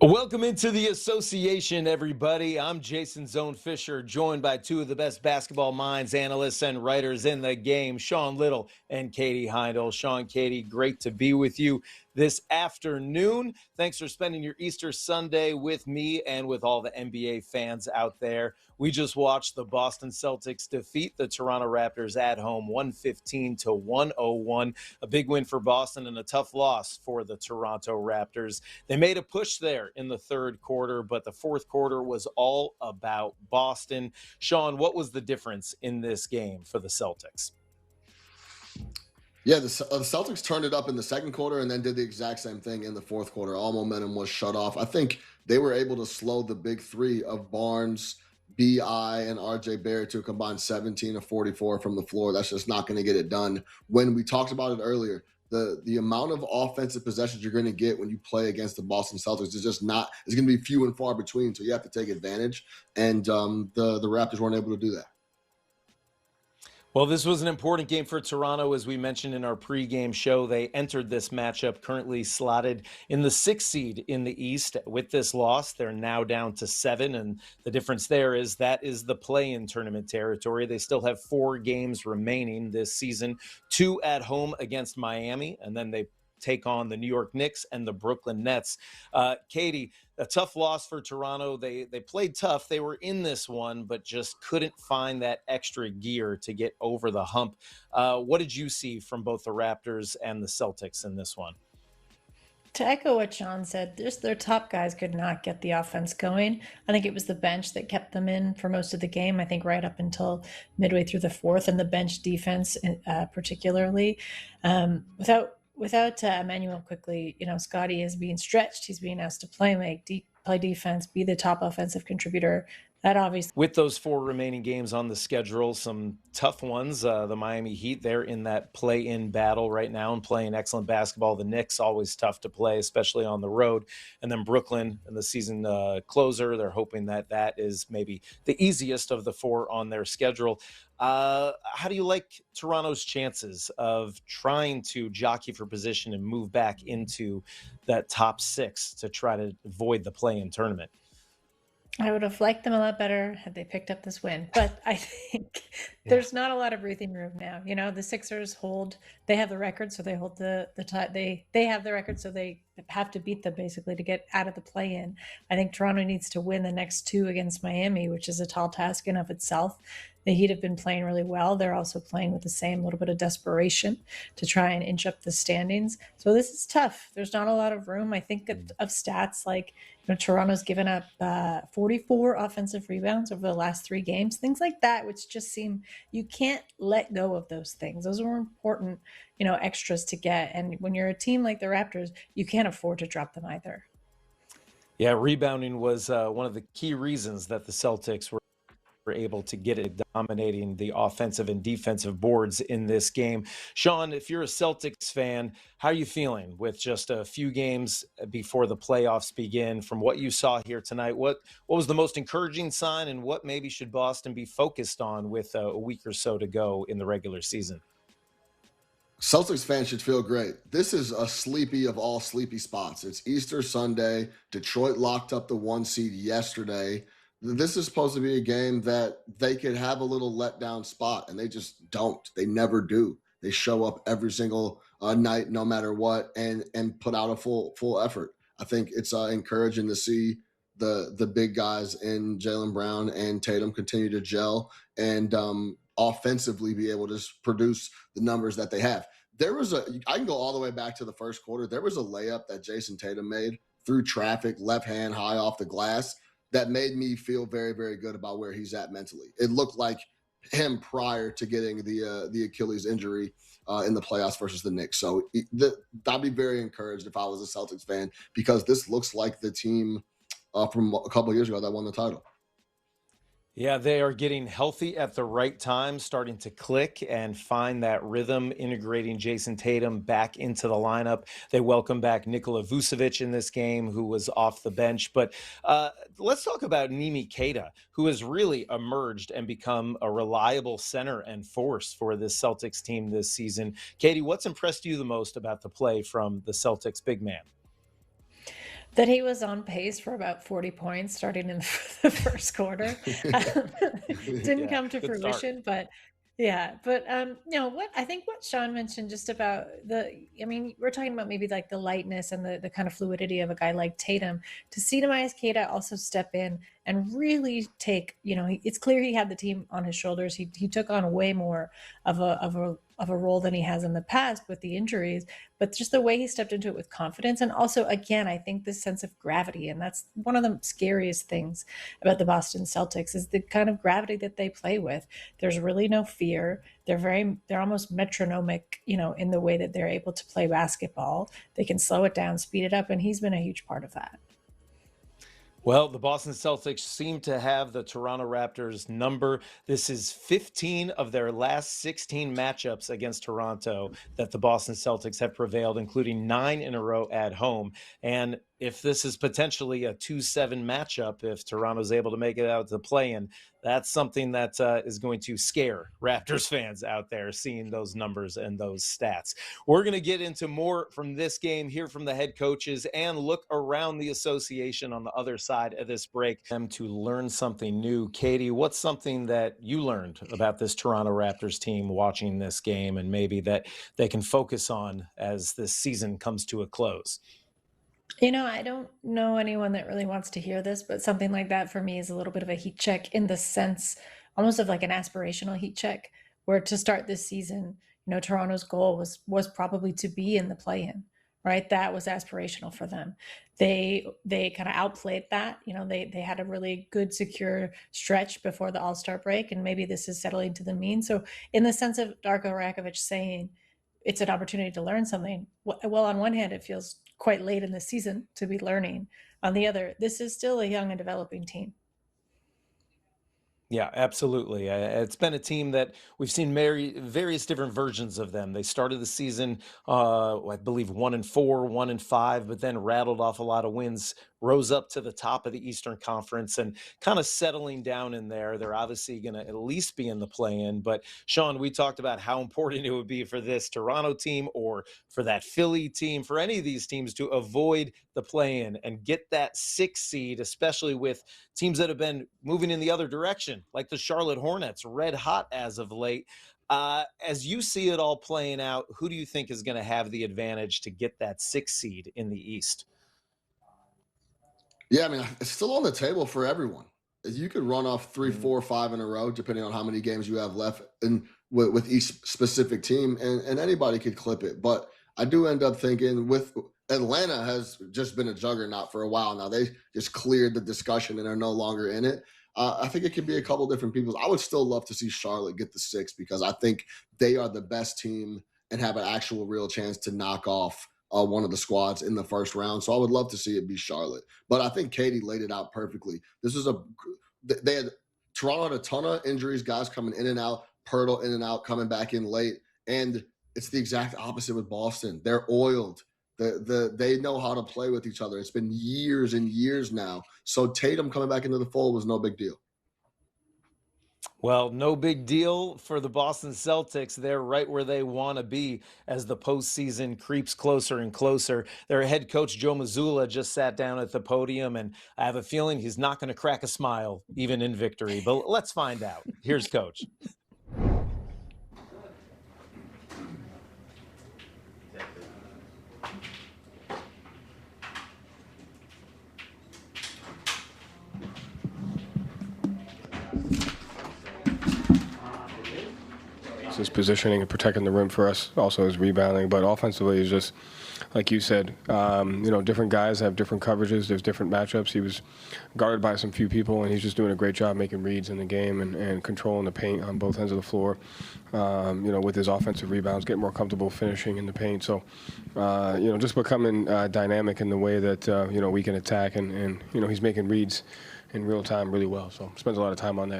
Welcome into the association, everybody. I'm Jason Zone Fisher, joined by two of the best basketball minds, analysts, and writers in the game, Sean Little and Katie Heindel. Sean, Katie, great to be with you this afternoon. Thanks for spending your Easter Sunday with me and with all the NBA fans out there. We just watched the Boston Celtics defeat the Toronto Raptors at home, 115-101. A big win for Boston and a tough loss for the Toronto Raptors. They made a push there in the third quarter, but the fourth quarter was all about Boston. Sean, what was the difference in this game for the Celtics? Yeah, the Celtics turned it up in the second quarter and then did the exact same thing in the fourth quarter. All momentum was shut off. I think they were able to slow the big three of Barnes, BI, and RJ Barrett to a combined 17 of 44 from the floor. That's just not going to get it done. When we talked about it earlier, the amount of offensive possessions you're going to get when you play against the Boston Celtics is just not, it's going to be few and far between. So you have to take advantage. And the Raptors weren't able to do that. Well, this was an important game for Toronto, as we mentioned in our pregame show. They entered this matchup currently slotted in the 6th seed in the East. With this loss, they're now down to 7, and the difference there is that is the play-in tournament territory. They still have 4 games remaining this season, 2 at home against Miami, and then they take on the New York Knicks and the Brooklyn Nets. Katie, a tough loss for Toronto. They played tough. They were in this one, but just couldn't find that extra gear to get over the hump. What did you see from both the Raptors and the Celtics in this one? To echo what Sean said, just their top guys could not get the offense going. I think it was the bench that kept them in for most of the game. I think right up until midway through the fourth, and the bench defense particularly. Without Emmanuel quickly, Scotty is being stretched. He's being asked to play defense, be the top offensive contributor. That obviously, with those 4 remaining games on the schedule, some tough ones. The Miami Heat, they're in that play-in battle right now and playing excellent basketball. The Knicks, always tough to play, especially on the road. And then Brooklyn in the season closer. They're hoping that is maybe the easiest of the 4 on their schedule. How do you like Toronto's chances of trying to jockey for position and move back into that top 6 to try to avoid the play-in tournament? I would have liked them a lot better had they picked up this win, but I think there's not a lot of breathing room now. The Sixers they have the record, so they hold the they have the record, so they have to beat them basically to get out of the play-in. I think Toronto needs to win the next 2 against Miami, which is a tall task in of itself. The Heat have been playing really well. They're also playing with the same little bit of desperation to try and inch up the standings. So this is tough. There's not a lot of room. I think of stats like Toronto's given up 44 offensive rebounds over the last 3 games, things like that, which just seem you can't let go of those things. Those are important, extras to get. And when you're a team like the Raptors, you can't afford to drop them either. Yeah, rebounding was one of the key reasons that the Celtics were able to get it, dominating the offensive and defensive boards in this game. Sean, if you're a Celtics fan, how are you feeling with just a few games before the playoffs begin? From what you saw here tonight, what was the most encouraging sign, and what maybe should Boston be focused on with a week or so to go in the regular season? Celtics fans should feel great. This is a sleepy of all sleepy spots. It's Easter Sunday. Detroit locked up the 1 seed yesterday. This is supposed to be a game that they could have a little letdown spot, and they just don't. They never do. They show up every single night, no matter what, and put out a full effort. I think it's encouraging to see the big guys in Jaylen Brown and Tatum continue to gel and offensively be able to produce the numbers that they have. I can go all the way back to the first quarter. There was a layup that Jason Tatum made through traffic, left hand high off the glass, that made me feel very, very good about where he's at mentally. It looked like him prior to getting the Achilles injury in the playoffs versus the Knicks. So I'd be very encouraged if I was a Celtics fan, because this looks like the team from a couple of years ago that won the title. Yeah, they are getting healthy at the right time, starting to click and find that rhythm, integrating Jason Tatum back into the lineup. They welcome back Nikola Vucevic in this game, who was off the bench. But let's talk about Nimi Keita, who has really emerged and become a reliable center and force for this Celtics team this season. Katie, what's impressed you the most about the play from the Celtics big man? That he was on pace for about 40 points starting in the first quarter. Didn't Yeah, come to good start. fruition, but yeah. But what I think what Sean mentioned just about I mean, we're talking about maybe like the lightness and the kind of fluidity of a guy like Tatum. To see Tobias Keita also step in and really take, it's clear he had the team on his shoulders. He took on way more of a role than he has in the past with the injuries, but just the way he stepped into it with confidence. And also, again, I think this sense of gravity. And that's one of the scariest things about the Boston Celtics is the kind of gravity that they play with. There's really no fear. They're almost metronomic, in the way that they're able to play basketball. They can slow it down, speed it up. And he's been a huge part of that. Well, the Boston Celtics seem to have the Toronto Raptors number. This is 15 of their last 16 matchups against Toronto that the Boston Celtics have prevailed, including 9 in a row at home. And if this is potentially a 2-7 matchup, if Toronto's able to make it out to the play-in, that's something that is going to scare Raptors fans out there, seeing those numbers and those stats. We're going to get into more from this game, hear from the head coaches, and look around the association on the other side of this break them to learn something new. Katie, what's something that you learned about this Toronto Raptors team watching this game and maybe that they can focus on as this season comes to a close? I don't know anyone that really wants to hear this, but something like that for me is a little bit of a heat check in the sense almost of like an aspirational heat check, where to start this season, Toronto's goal was probably to be in the play-in, right? That was aspirational for them. They kind of outplayed that. They had a really good secure stretch before the All-Star break, and maybe this is settling to the mean. So in the sense of Darko Rakovic saying it's an opportunity to learn something. Well, on one hand, it feels quite late in the season to be learning. On the other, this is still a young and developing team. Yeah, absolutely. It's been a team that we've seen various different versions of them. They started the season, I believe, 1-4, 1-5, but then rattled off a lot of wins, rose up to the top of the Eastern Conference, and kind of settling down in there. They're obviously going to at least be in the play-in. But Sean, we talked about how important it would be for this Toronto team or for that Philly team, for any of these teams to avoid the play-in and get that 6th seed, especially with teams that have been moving in the other direction, like the Charlotte Hornets, red hot as of late. As you see it all playing out, who do you think is going to have the advantage to get that 6th seed in the East? Yeah, I mean, it's still on the table for everyone. You could run off 3, 4, 5 in a row, depending on how many games you have left and with each specific team, and anybody could clip it. But I do end up thinking with Atlanta has just been a juggernaut for a while now. They just cleared the discussion and are no longer in it. I think it could be a couple different people. I would still love to see Charlotte get the 6 because I think they are the best team and have an actual real chance to knock off one of the squads in the first round. So I would love to see it be Charlotte. But I think Katie laid it out perfectly. They had Toronto had a ton of injuries, guys coming in and out, Pirtle in and out, coming back in late. And it's the exact opposite with Boston. They're oiled. They know how to play with each other. It's been years and years now. So Tatum coming back into the fold was no big deal. Well, no big deal for the Boston Celtics. They're right where they want to be as the postseason creeps closer and closer. Their head coach, Joe Mazzulla, just sat down at the podium, and I have a feeling he's not going to crack a smile, even in victory. But let's find out. Here's Coach. His positioning and protecting the rim for us, also his rebounding, but offensively is just like you said. Different guys have different coverages. There's different matchups. He was guarded by some few people, and he's just doing a great job making reads in the game and controlling the paint on both ends of the floor. With his offensive rebounds, getting more comfortable finishing in the paint. So, just becoming dynamic in the way that we can attack, and he's making reads in real time really well. So spends a lot of time on that.